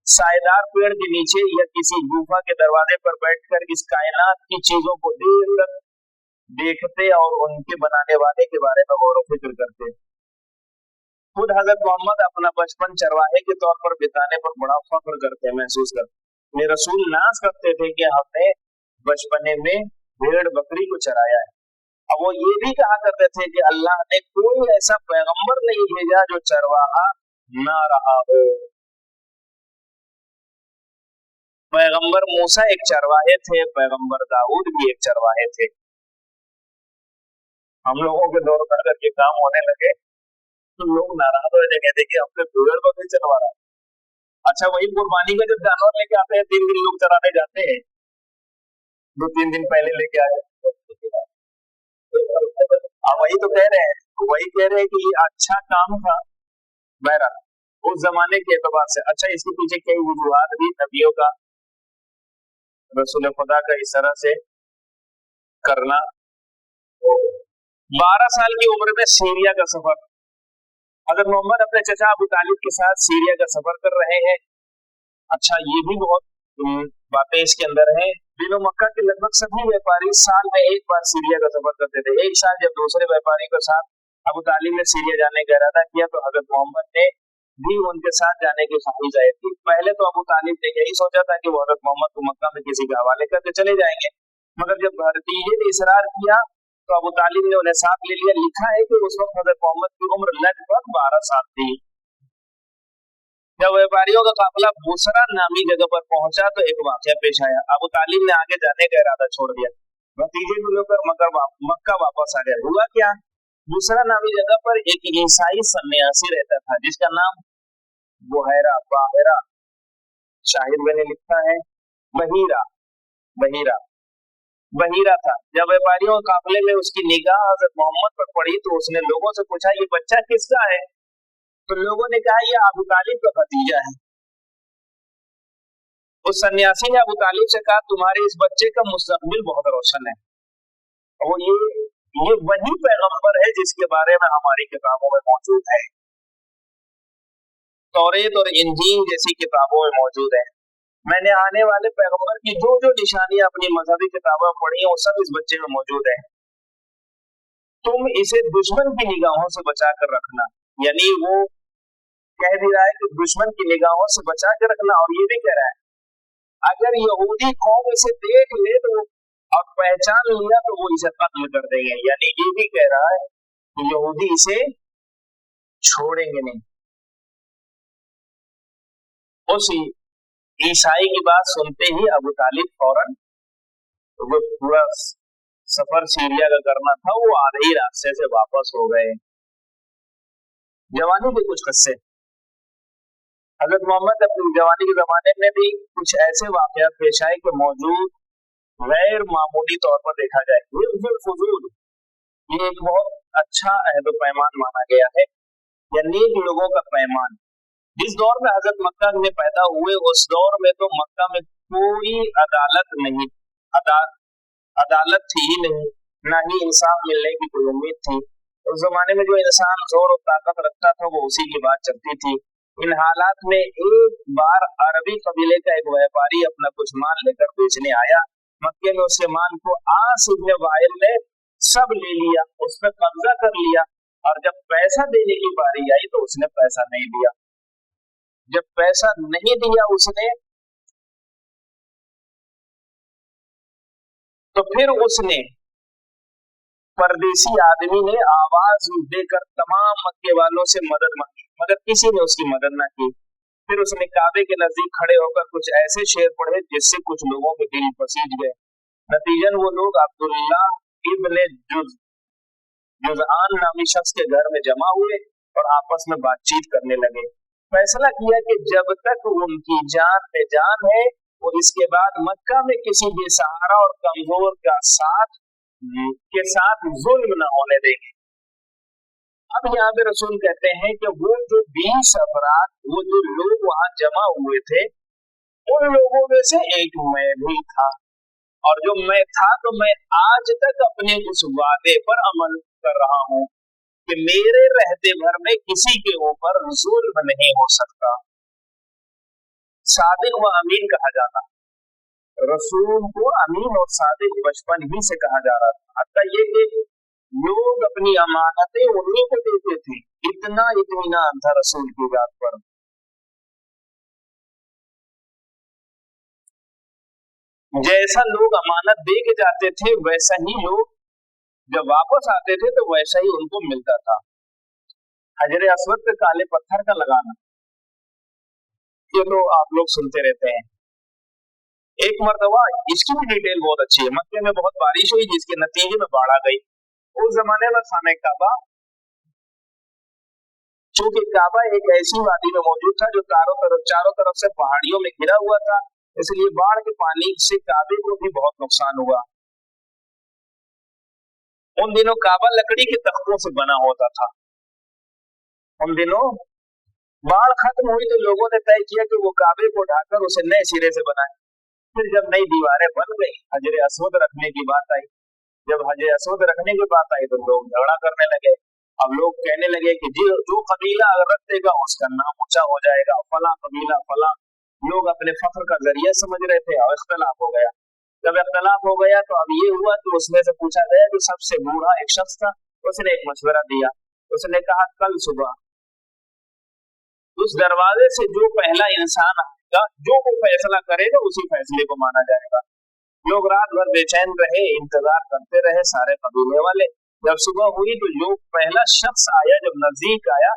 सायेदार पेड़ के नीचे या किसी गुफा के दरवाजे पर बैठकर इस कायनात की चीजों को देर तक देखते और उनके बनाने वाले के बारे में गौर फिक्र करते। खुद हजरत मोहम्मद अपना बचपन चरवाहे के तौर पर बिताने पर बड़ा फख्र करते महसूस करते। मेरे रसूल नाज करते थे कि हमने बचपने में भेड़ बकरी को चराया है। अब वो ये भी कहा करते थे कि अल्लाह ने कोई ऐसा पैगंबर नहीं भेजा जो चरवाहा ना रहा हो। पैगंबर मूसा एक चरवाहे थे, पैगंबर दाऊद भी एक चरवाहे थे। हम लोगों के दौर पर अगर ये काम होने लगे तो लोग नाराज हो जाएंगे, देखिए हमने भेड़ बकरी चरवा रहा है। अच्छा वही कुर्बानी का जब जानवर लेके आते हैं 3 दिन लोग चराने जाते हैं, 2-3 दिन पहले लेके आए। वही तो कह रहे हैं, वही कह रहे हैं कि ये अच्छा काम था बहरहाल उस जमाने के एतबार से। अच्छा इसके पीछे कई वजूहात भी, नबियों का, रसूल खुदा का इस तरह से करना। 12 साल की उम्र में सीरिया का सफर, हजरत मोहम्मद अपने चचा अबू तालिब के साथ सीरिया का सफर कर रहे हैं। अच्छा ये भी बहुत बातें इसके अंदर हैं। दिनों मक्का के लगभग सभी व्यापारी साल में एक बार सीरिया का सफर करते थे। एक साल जब दूसरे व्यापारी के साथ अबू तालिब ने सीरिया जाने का इरादा किया तो हजरत मोहम्मद ने भी उनके साथ जाने की ख्वाहिश जाहिर की। पहले तो अबू तालिब ने यही सोचा था कि वो हजरत मोहम्मद को मक्का में किसी के हवाले करके चले जाएंगे, मगर जब भतीजे ने इसरार किया तो अबू तालिब ने उन्हें साथ ले लिया। लिखा है कि उस वक्त हजरत मोहम्मद की उम्र लगभग 12 साल थी। जब व्यापारियों का काफिला बुसरा नामी जगह पर पहुंचा तो एक वाकया पेश आया। अबू तालिब ने आगे जाने का इरादा छोड़ दिया, भतीजे को लेकर मक्का वापस आ गया। हुआ क्या, दूसरा नामी जगह पर एक ईसाई सन्यासी रहता था जिसका नाम बाहिरा, शाहिर ने लिखा है बहीरा बहीरा था। जब व्यापारियों के काफिले में उसकी निगाह हजरत मोहम्मद पर पड़ी तो उसने लोगों से पूछा ये बच्चा किसका है? तो लोगों ने कहा ये अबू तालिब का भतीजा है। उस सन्यासी ने अबू तालिब से कहा तुम्हारे इस बच्चे का मुस्तकबिल बहुत रोशन है। वो ये वही पैगंबर है जिसके बारे में हमारी किताबों में मौजूद है, तौरेत और इंजील जैसी किताबों में मौजूद है। मैंने आने वाले पैगंबर की जो जो निशानियां अपनी मजहबी किताबों में पढ़ी हैं वो सब इस बच्चे में मौजूद है। तुम इसे दुश्मन की निगाहों से बचा कर रखना, यानी वो कह भी रहा है कि दुश्मन की निगाहों से बचा कर रखना। और ये भी कह रहा है अगर यहूदी कौम इसे देख ले तो और पहचान लिया तो वो इसे कत्ल कर देंगे, यानी ये भी कह रहा है कि यहूदी इसे छोड़ेंगे नहीं। उस ईसाई की बात सुनते ही अबू तालिब फौरन वो पूरा सफर सीरिया का करना था वो आधे ही रास्ते से वापस हो गए। जवानी के कुछ किस्से। हजरत मोहम्मद अपनी जवानी के जमाने में भी कुछ ऐसे वाकयात पेश आए कि मौजूद गैर मामूली तौर पर देखा जाए। फजूल ये एक बहुत अच्छा अहद पैमान माना गया है या नेक लोगों का पैमान। जिस दौर में हजरत मक्का में पैदा हुए उस दौर में तो मक्का में कोई अदालत थी ही नहीं, ना ही इंसाफ मिलने की कोई उम्मीद थी। उस जमाने में जो इंसान जोर और ताकत रखता था वो उसी की बात चलती थी। इन हालात में एक बार अरबी कबीले का एक व्यापारी अपना कुछ माल लेकर बेचने आया। मक्के में उसके माल को आस इब्न वाइल ने सब ले लिया, उस पर कब्जा कर लिया और जब पैसा देने की बारी आई तो उसने पैसा नहीं दिया। जब पैसा नहीं दिया उसने तो फिर उसने परदेसी आदमी ने आवाज देकर तमाम मक्के वालों से मदद मांगी मगर किसी ने उसकी मदद ना की। फिर उसने काबे के नजदीक खड़े होकर कुछ ऐसे शेर पढ़े जिससे कुछ लोगों के दिल पसीज गए। नतीजन वो लोग अब्दुल्ला इब्ने जुज़आन नामी शख्स के घर में जमा हुए और आपस में बातचीत करने लगे। फैसला किया कि जब तक उनकी जान में जान है वो इसके बाद मक्का में किसी बेसहारा और कमजोर के साथ जुल्म न होने देंगे। अब यहाँ पे रसूल कहते हैं कि वो जो 20 अफराद, वो जो लोग वहां जमा हुए थे, उन लोगों में से एक मैं भी था। और जो मैं था तो मैं आज तक अपने उस वादे पर अमल कर रहा हूँ कि मेरे रहते भर में किसी के ऊपर जुल्म नहीं हो सकता। सादिक व अमीन कहा जाता, रसूल को अमीन और सादिक बचपन ही से कहा जा रहा था। हत्ता ये कि लोग अपनी अमानतें उन्हीं को देते थे, इतना इत्मीनान था रसूल की बात पर। जैसा लोग अमानत दे के जाते थे वैसा ही लोग जब वापस आते थे तो वैसा ही उनको मिलता था। हजरे अस्वद पे काले पत्थर का लगाना ये तो आप लोग सुनते रहते हैं। एक मर्तबा इसकी भी डिटेल बहुत अच्छी है। मक्के में बहुत बारिश हुई जिसके नतीजे में बाढ़ आ गई। उस जमाने में खाने काबा, चूंकि काबा एक ऐसी वादी में मौजूद था जो चारों तरफ से पहाड़ियों में घिरा हुआ था, इसलिए बाढ़ के पानी से काबे को भी बहुत नुकसान हुआ। उन दिनों काबा लकड़ी के तख्तों से बना होता था। उन दिनों बाढ़ खत्म हुई तो लोगों ने तय किया कि वो काबे को ढाकर उसे नए सिरे से बनाए। फिर जब नई दीवारें बन गई, हजरे असवद रखने की बात आई। जब हजरे असवद रखने की बात आई तो लोग झगड़ा करने लगे। अब लोग कहने लगे कि जो कबीला अगर रख देगा उसका नाम ऊंचा हो जाएगा, फला कबीला फला। लोग अपने फख्र का जरिया समझ रहे थे और इख्तलाफ हो गया। जब इख्तलाफ हो गया तो अब ये हुआ कि उसमें से पूछा गया जो सबसे बूढ़ा एक शख्स था, उसने एक मशवरा दिया। उसने कहा कल सुबह उस दरवाजे से जो पहला इंसान आएगा, जो वो फैसला करेगा उसी फैसले को माना जाएगा। लोग रात भर बेचैन रहे, इंतजार करते रहे सारे कबीले वाले। जब सुबह हुई तो जो पहला शख्स आया, जब नजदीक आया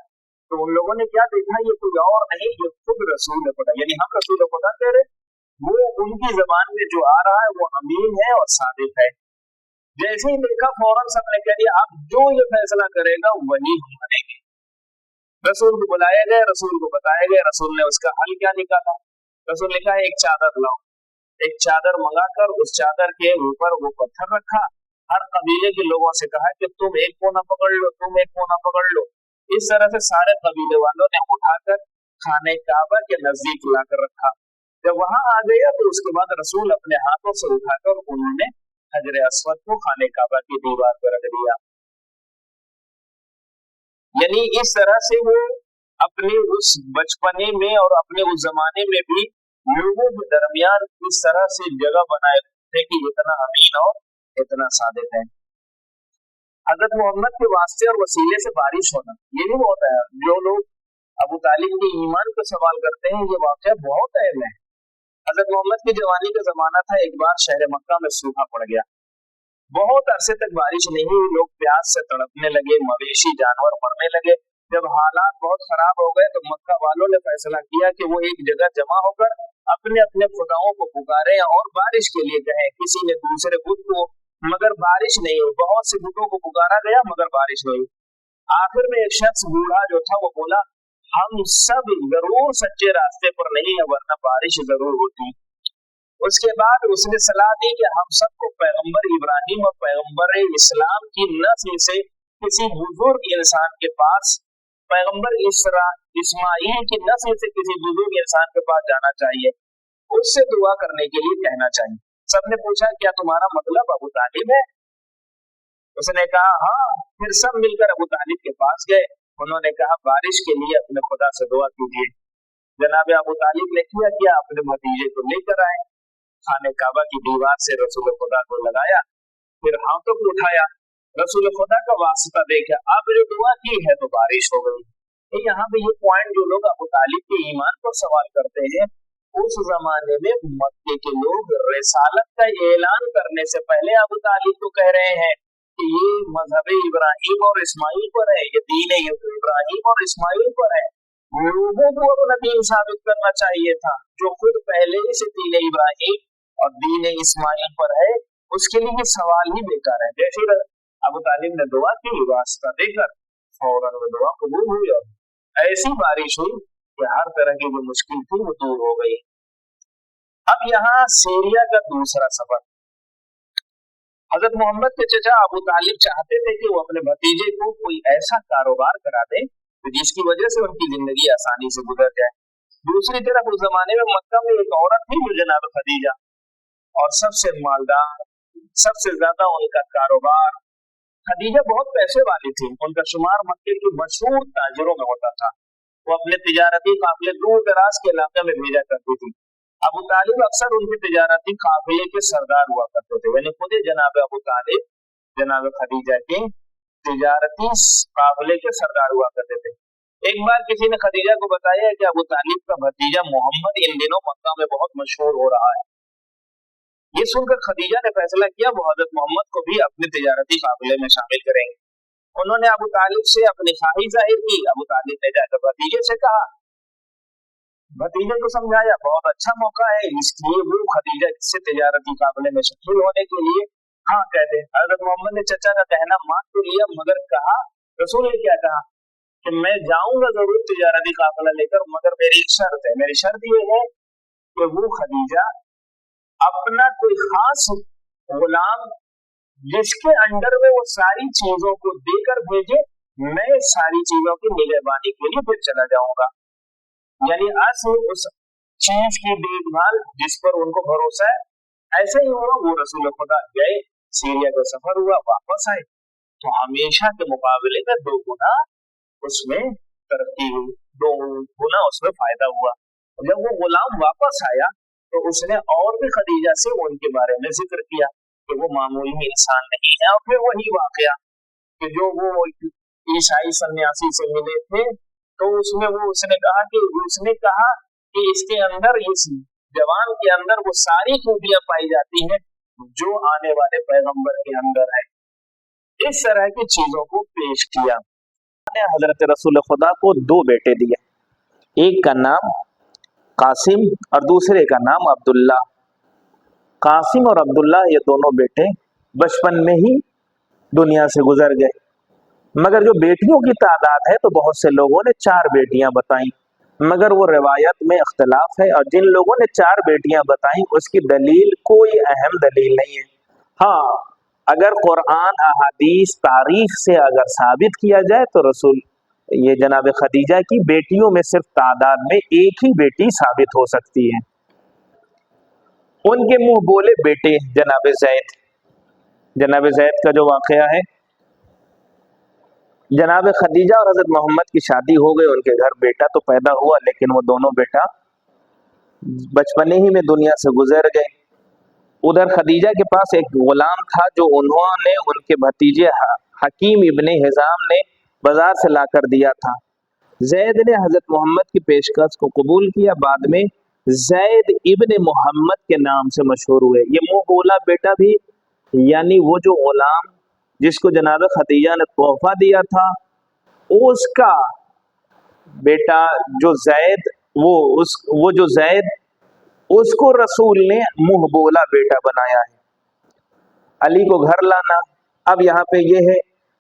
तो उन लोगों ने क्या देखा, ये कोई और नहीं, ये खुद रसूल खुदा, यानी हम रसूल खुदा कह रहे, वो उनकी जबान में जो आ रहा है वो अमीन है और सादिक है। जैसे ही देखा फौरन सबने कह दिया अब जो ये फैसला करेगा वही हम मानेंगे। रसूल को बुलाया गया, रसूल को बताया गया, रसूल ने उसका हल क्या निकाला। रसूल ने कहा एक चादर लाओ, एक चादर मंगाकर उस चादर के ऊपर वो पत्थर रखा, हर कबीले के लोगों से कहा कि तुम एक कोना पकड़ लो, तुम एक कोना पकड़ लो। इस तरह से सारे कबीले वालों ने उठाकर खाने काबा के नजदीक लाकर रखा। जब वहां आ गया तो उसके बाद रसूल अपने हाथों से उठाकर उन्होंने हजर अस्वद को खाने काबा की दीवार पर रख दिया। यानी इस तरह से वो अपने उस बचपने में और अपने उस जमाने में भी लोगों के दरमियान इस तरह से जगह बनाए थे कि इतना अमीन और इतना सादिक है। हजरत मोहम्मद के वास्ते और वसीले से बारिश होना ये भी बहुत है। जो लोग अबू तालिब के ईमान पर सवाल करते हैं ये वाकया बहुत अहम है। हजरत मोहम्मद की जवानी का जमाना था, एक बार शहर मक्का में सूखा पड़ गया, बहुत अरसे तक बारिश नहीं हुई, लोग प्यास से तड़पने लगे, मवेशी जानवर मरने लगे। जब हालात बहुत खराब हो गए तो मक्का वालों ने फैसला किया कि वो एक जगह जमा होकर अपने अपने खुदाओं को पुकारें और बारिश के लिए कहें। किसी ने दूसरे बुत को, मगर बारिश नहीं हुई। बहुत से बुतों को पुकारा गया मगर बारिश नहीं हुई। आखिर में एक शख्स बूढ़ा जो था वो बोला हम सब जरूर सच्चे रास्ते पर नहीं है वरना बारिश जरूर होती। उसके बाद उसने सलाह दी कि हम सबको पैगंबर इब्राहिम और पैगंबर इस्लाम की नस्ल से किसी बुजुर्ग इंसान के पास, पैगंबर इस्माइल की नस्ल से किसी बुजुर्ग इंसान के पास जाना चाहिए, उससे दुआ करने के लिए कहना चाहिए। सबने पूछा क्या तुम्हारा मतलब अबू तालिब है? उसने कहा हाँ। फिर सब मिलकर अबू तालिब के पास गए। उन्होंने कहा बारिश के लिए अपने खुदा से दुआ कीजिए। जनाब अबू तालिब ने किया अपने भतीजे को लेकर आए, खाने काबा की दीवार से रसूल खुदा को लगाया, फिर हाथों को उठाया, रसूल खुदा का वास्ता देखा, अब जो दुआ की है तो बारिश हो गई। तो यहाँ पे ये पॉइंट जो लोग अबू तालिब के ईमान पर सवाल करते हैं, उस जमाने में मक्के के लोग रिसालत का ऐलान करने से पहले अबू तालिब को कह रहे हैं कि ये मजहब इब्राहिम और इस्माइल पर है, ये दीन इब्राहिम और इस्माइल पर है। लोगों को अपना दीन साबित करना चाहिए था, जो खुद पहले ही से दीन इब्राहिम और दीन इस्माइल पर है, उसके लिए ये सवाल ही बेकार है। जैसे अबू तालिब ने दुआ की, वास्ता देकर फौरन वो दुआ कबूल हुई और ऐसी बारिश हुई कि हर तरह की जो मुश्किल थी वो दूर हो गई। अब यहाँ सीरिया का दूसरा सफर। हजरत मोहम्मद के चचा अबू तालिब चाहते थे कि वो अपने भतीजे को कोई ऐसा कारोबार करा दे जिसकी वजह से उनकी जिंदगी आसानी से गुजर जाए। दूसरी तरफ उस जमाने में मक्का में एक औरत थी जो जनाब खदीजा, और सबसे मालदार, सबसे ज्यादा उनका कारोबार। खदीजा बहुत पैसे वाली थी, उनका शुमार मक्के के मशहूर ताजिरों में होता था। वो अपने तिजारती काफिले दूर दराज के इलाके में भेजा करती थी। अबू तालिब अक्सर उनके तिजारती काफिले के सरदार हुआ करते थे, यानी खुद जनाब अबू तालिब जनाब खदीजा के तिजारती काफिले के सरदार हुआ करते थे। एक बार किसी ने खदीजा को बताया कि अबू तालिब का भतीजा मोहम्मद इन दिनों मक्का में बहुत मशहूर हो रहा है। ये सुनकर खदीजा ने फैसला किया वो हजरत मोहम्मद को भी अपने तिजारती काफिले में शामिल करेंगे। उन्होंने अबू तालिब से अपनी ख्वाहिश जाहिर की। अबू तालिब ने जाकर भतीजे से कहा, भतीजे को समझाया बहुत अच्छा मौका है, इसलिए वो खदीजा से तिजारती काफिले में शामिल होने के लिए हाँ कहते। हजरत मोहम्मद ने चचा का कहना मान तो लिया, मगर कहा, रसूल ने क्या कहा कि मैं जाऊंगा जरूर तिजारती काफिला लेकर, मगर मेरी एक शर्त है। मेरी शर्त ये है कि वो खदीजा अपना कोई खास गुलाम जिसके अंडर में वो सारी चीजों को देकर भेजे, मैं सारी चीजों की निगहबानी के लिए फिर चला जाऊंगा। यानी उस चीज की देखभाल जिस पर उनको भरोसा है। ऐसे ही हुआ, वो रसूल खुदा गए, सीरिया का सफर हुआ, वापस आए तो हमेशा के मुकाबले में 2 गुना उसमें तरक्की हुई, 2 गुना उसमें फायदा हुआ। जब वो गुलाम वापस आया तो उसने और भी खदीजा से उनके बारे में जिक्र किया कि वो मामूली इंसान नहीं है। और फिर वही वाकया कि जो वो ईसाई सन्यासी से मिले थे तो उसमें वो उसने कहा कि इसके अंदर, इस जवान के अंदर वो सारी खूबियां पाई जाती हैं जो आने वाले पैगंबर के अंदर है। इस तरह की चीजों को पेश किया। हजरत रसूल खुदा को 2 बेटे दिए, एक का नाम कासिम और दूसरे का नाम अब्दुल्ला। कासिम और अब्दुल्ला ये दोनों बेटे बचपन में ही दुनिया से गुजर गए। मगर जो बेटियों की तादाद है तो बहुत से लोगों ने 4 बेटियां बताई, मगर वो रिवायत में इख्तलाफ है, और जिन लोगों ने 4 बेटियां बताई उसकी दलील कोई अहम दलील नहीं है। हाँ, अगर कुरान, अहादीस, तारीख से अगर साबित किया जाए तो रसूल ये जनाब खदीजा की बेटियों में सिर्फ तादाद में एक ही बेटी साबित हो सकती है। उनके मुंह बोले बेटे जनाब जैद का जो वाकया है, जनाब खदीजा और हजरत मोहम्मद की शादी हो गई, उनके घर बेटा तो पैदा हुआ, लेकिन वो दोनों बेटा बचपने ही में दुनिया से गुजर गए। उधर खदीजा के पास एक गुलाम था जो उन्होंने उनके भतीजे हकीम इब्ने हिजाम ने बाजार से लाकर दिया था। जैद ने हजरत मोहम्मद की पेशकश को कबूल किया, बाद में जैद इब्ने मोहम्मद के नाम से मशहूर हुए। ये मुंह बोला बेटा भी, यानी वो जो गुलाम जिसको जनाब खदीजा ने तोहफा दिया था, उसका बेटा जो जैद, वो जो जैद, उसको रसूल ने मुंह बोला बेटा बनाया है। अली को घर लाना। अब यहाँ पे ये है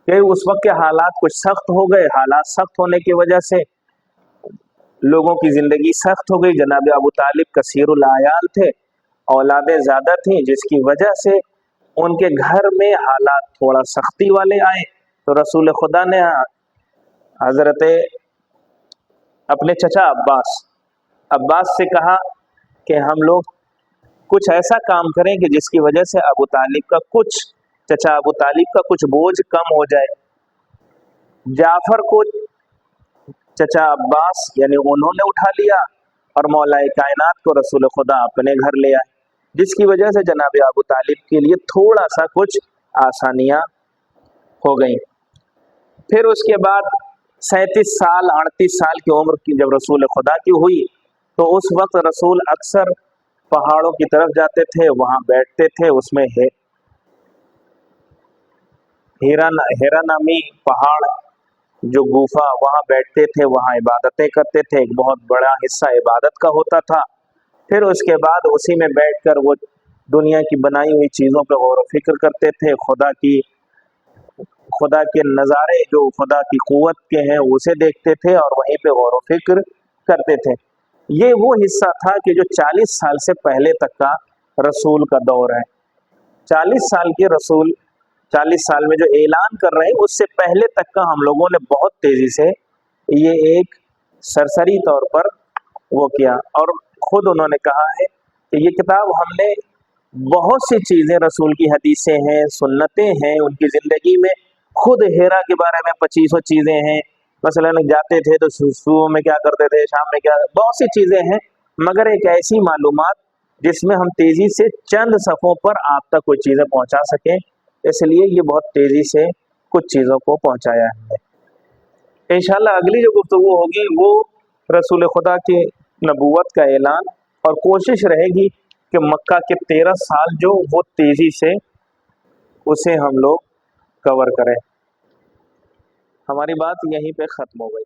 कि उस वक्त के हालात कुछ सख्त हो गए। हालात सख्त होने की वजह से लोगों की जिंदगी सख्त हो गई। जनाब अबू तालिब कसीरुल आयाल थे, औलादें ज्यादा थीं, जिसकी वजह से उनके घर में हालात थोड़ा सख्ती वाले आए। तो रसूल खुदा ने हजरत अपने चचा अब्बास से कहा कि हम लोग कुछ ऐसा काम करें कि जिसकी वजह से चचा अबू तालिब का कुछ बोझ कम हो जाए। जाफर को चचा अब्बास यानी उन्होंने उठा लिया और मौलाए कायनात को रसूल खुदा अपने घर ले आए, जिसकी वजह से जनाब अबू तालिब के लिए थोड़ा सा कुछ आसानियां हो गई। फिर उसके बाद 38 साल की उम्र की जब रसूल खुदा की हुई, तो उस वक्त रसूल अक्सर पहाड़ों की तरफ जाते थे, वहां बैठते थे। उसमें हेरा नामी पहाड़ जो गुफा, वहां बैठते थे, वहां इबादतें करते थे। एक बहुत बड़ा हिस्सा इबादत का होता था। फिर उसके बाद उसी में बैठकर वो दुनिया की बनाई हुई चीज़ों पर गौर व फिक्र करते थे। खुदा के नज़ारे जो खुदा की कुव्वत के हैं उसे देखते थे और वहीं पे गौर व फिक्र करते थे। ये वो हिस्सा था कि जो 40 साल से पहले तक का रसूल का दौर है। 40 साल के रसूल 40 साल में जो ऐलान कर रहे हैं, उससे पहले तक का हम लोगों ने बहुत तेज़ी से ये एक सरसरी तौर पर वो किया। और खुद उन्होंने कहा है कि ये किताब हमने बहुत सी चीज़ें, रसूल की हदीसें हैं, सुन्नतें हैं, उनकी ज़िंदगी में खुद हेरा के बारे में 2500 चीज़ें हैं। मसलन जाते थे तो सुबह में क्या करते थे, शाम में क्या, बहुत सी चीज़ें हैं, मगर एक ऐसी मालूमात जिसमें हम तेज़ी से चंद सफ़ों पर आप तक कोई चीज़ें पहुँचा सकें, इसलिए ये बहुत तेज़ी से कुछ चीज़ों को पहुँचाया है। इंशाअल्लाह अगली जो गुफ्तगू होगी वो रसूल खुदा की नबूवत का ऐलान, और कोशिश रहेगी कि मक्का के 13 साल जो वो तेज़ी से उसे हम लोग कवर करें। हमारी बात यहीं पे ख़त्म हो गई।